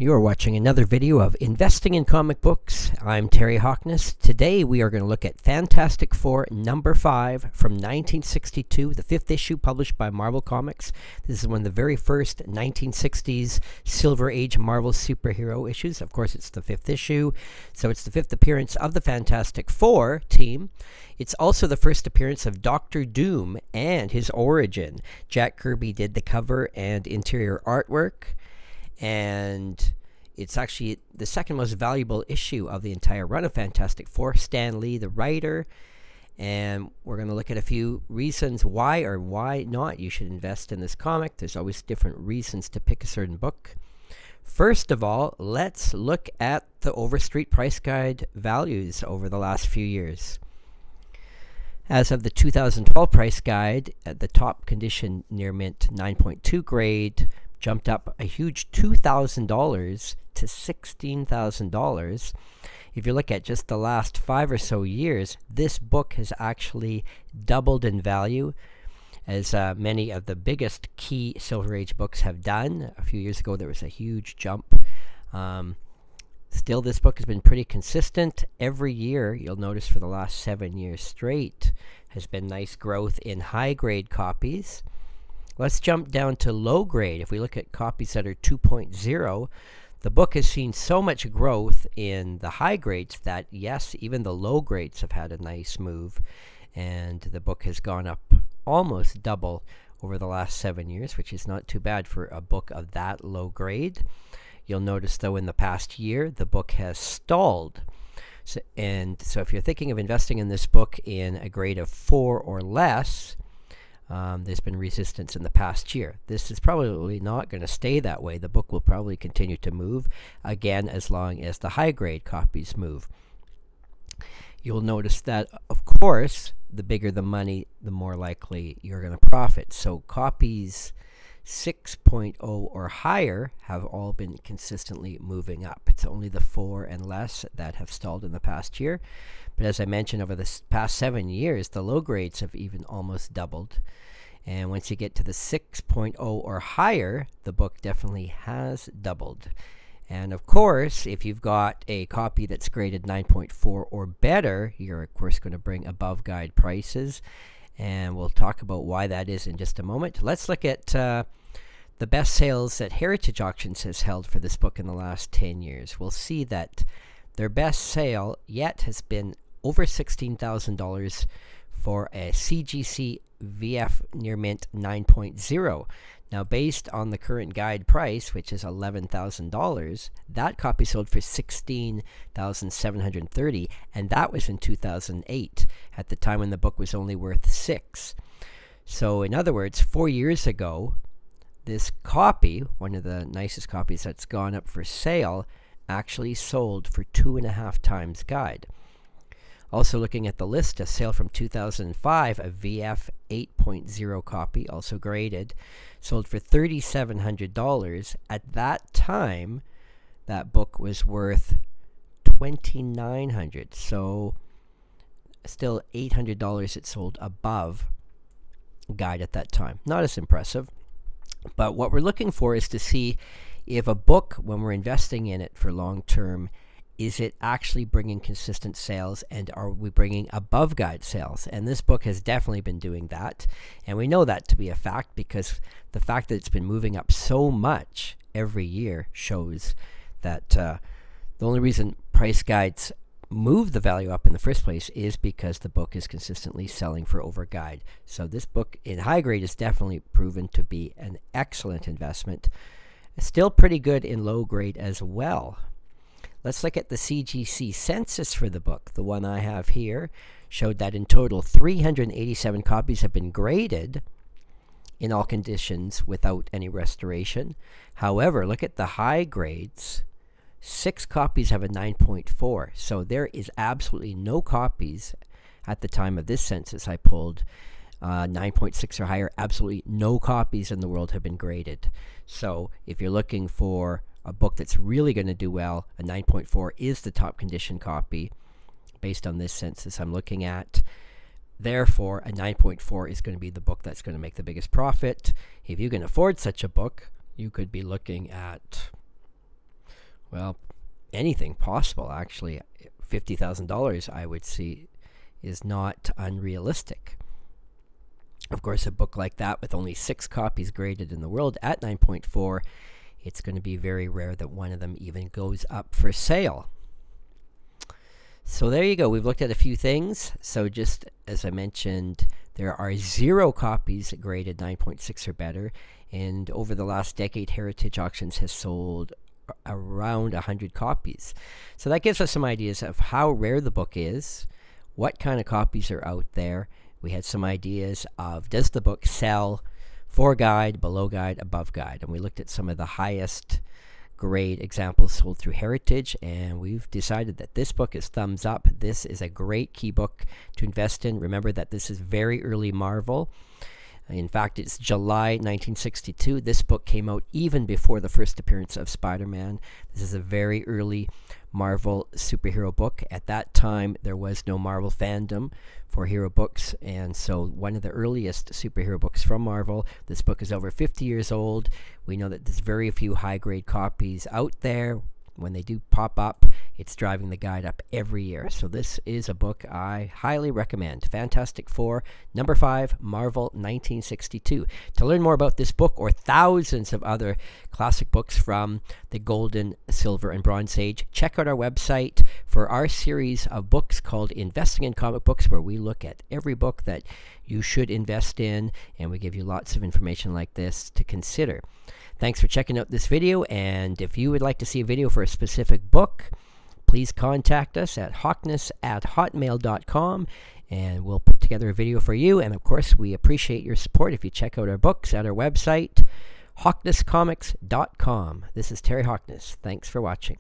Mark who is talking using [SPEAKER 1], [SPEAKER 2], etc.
[SPEAKER 1] You are watching another video of Investing in Comic Books. I'm Terry Hoknes. Today we are going to look at Fantastic Four number 5 from 1962, the 5th issue published by Marvel Comics. This is one of the very first 1960s Silver Age Marvel superhero issues. Of course, it's the 5th issue, so it's the 5th appearance of the Fantastic Four team. It's also the first appearance of Doctor Doom and his origin. Jack Kirby did the cover and interior artwork. And it's actually the second most valuable issue of the entire run of Fantastic Four. Stan Lee, the writer. And we're going to look at a few reasons why or why not you should invest in this comic. There's always different reasons to pick a certain book. First of all, let's look at the Overstreet Price Guide values over the last few years. As of the 2012 price guide, at the top condition near mint 9.2 grade, jumped up a huge $2,000 to $16,000. If you look at just the last 5 or so years, this book has actually doubled in value, as many of the biggest key Silver Age books have done. A few years ago, there was a huge jump. Still, this book has been pretty consistent. Every year, you'll notice for the last 7 years straight, has been nice growth in high-grade copies. Let's jump down to low grade. If we look at copies that are 2.0, the book has seen so much growth in the high grades that, yes, even the low grades have had a nice move. And the book has gone up almost double over the last 7 years, which is not too bad for a book of that low grade. You'll notice, though, in the past year, the book has stalled. So if you're thinking of investing in this book in a grade of 4 or less, there's been resistance in the past year. This is probably not going to stay that way. The book will probably continue to move, again, as long as the high-grade copies move. You'll notice that, of course, the bigger the money, the more likely you're going to profit. So copies 6.0 or higher have all been consistently moving up. It's only the 4 and less that have stalled in the past year. But as I mentioned, over the past 7 years, the low grades have even almost doubled. And once you get to the 6.0 or higher, the book definitely has doubled. And of course, if you've got a copy that's graded 9.4 or better, you're of course going to bring above guide prices. And we'll talk about why that is in just a moment. Let's look at the best sales that Heritage Auctions has held for this book in the last 10 years. We'll see that their best sale yet has been over $16,000 for a CGC VF near mint 9.0. Now, based on the current guide price, which is $11,000, that copy sold for $16,730, and that was in 2008, at the time when the book was only worth $6,000. So, in other words, 4 years ago, this copy, one of the nicest copies that's gone up for sale, actually sold for 2.5 times guide. Also looking at the list, a sale from 2005, a VF 8.0 copy, also graded, sold for $3,700. At that time, that book was worth $2,900. So still $800 it sold above guide at that time. Not as impressive. But what we're looking for is to see if a book, when we're investing in it for long term, is it actually bringing consistent sales, and are we bringing above guide sales? And this book has definitely been doing that. And we know that to be a fact because the fact that it's been moving up so much every year shows that the only reason price guides move the value up in the first place is because the book is consistently selling for over guide. So this book in high grade is definitely proven to be an excellent investment. Still pretty good in low grade as well. Let's look at the CGC census for the book. The one I have here showed that in total 387 copies have been graded in all conditions without any restoration. However, look at the high grades. 6 copies have a 9.4. So there is absolutely no copies at the time of this census I pulled. 9.6 or higher, absolutely no copies in the world have been graded. So if you're looking for a book that's really going to do well, a 9.4 is the top condition copy based on this census I'm looking at. Therefore, a 9.4 is going to be the book that's going to make the biggest profit. If you can afford such a book, you could be looking at Well, anything possible, actually. $50,000, I would see, is not unrealistic. Of course, a book like that with only 6 copies graded in the world at 9.4, it's going to be very rare that one of them even goes up for sale. So there you go. We've looked at a few things. So just as I mentioned, there are 0 copies graded 9.6 or better. And over the last decade, Heritage Auctions has sold around 100 copies. So that gives us some ideas of how rare the book is, what kind of copies are out there. We had some ideas of, does the book sell for guide, below guide, above guide? And we looked at some of the highest grade examples sold through Heritage, and we've decided that this book is thumbs up. This is a great key book to invest in. Remember that this is very early Marvel. In fact, it's July 1962. This book came out even before the first appearance of Spider-Man. This is a very early Marvel superhero book. At that time, there was no Marvel fandom for hero books, and so one of the earliest superhero books from Marvel. This book is over 50 years old. We know that there's very few high-grade copies out there. When they do pop up, it's driving the guide up every year. So this is a book I highly recommend. Fantastic Four, number 5, Marvel 1962. To learn more about this book or thousands of other classic books from the Golden, Silver, and Bronze Age, check out our website for our series of books called Investing in Comic Books, where we look at every book that you should invest in, and we give you lots of information like this to consider. Thanks for checking out this video, and if you would like to see a video for a specific book, please contact us at hawknes@hotmail.com, and we'll put together a video for you. And of course, we appreciate your support if you check out our books at our website, hawknescomics.com. This is Terry Hoknes. Thanks for watching.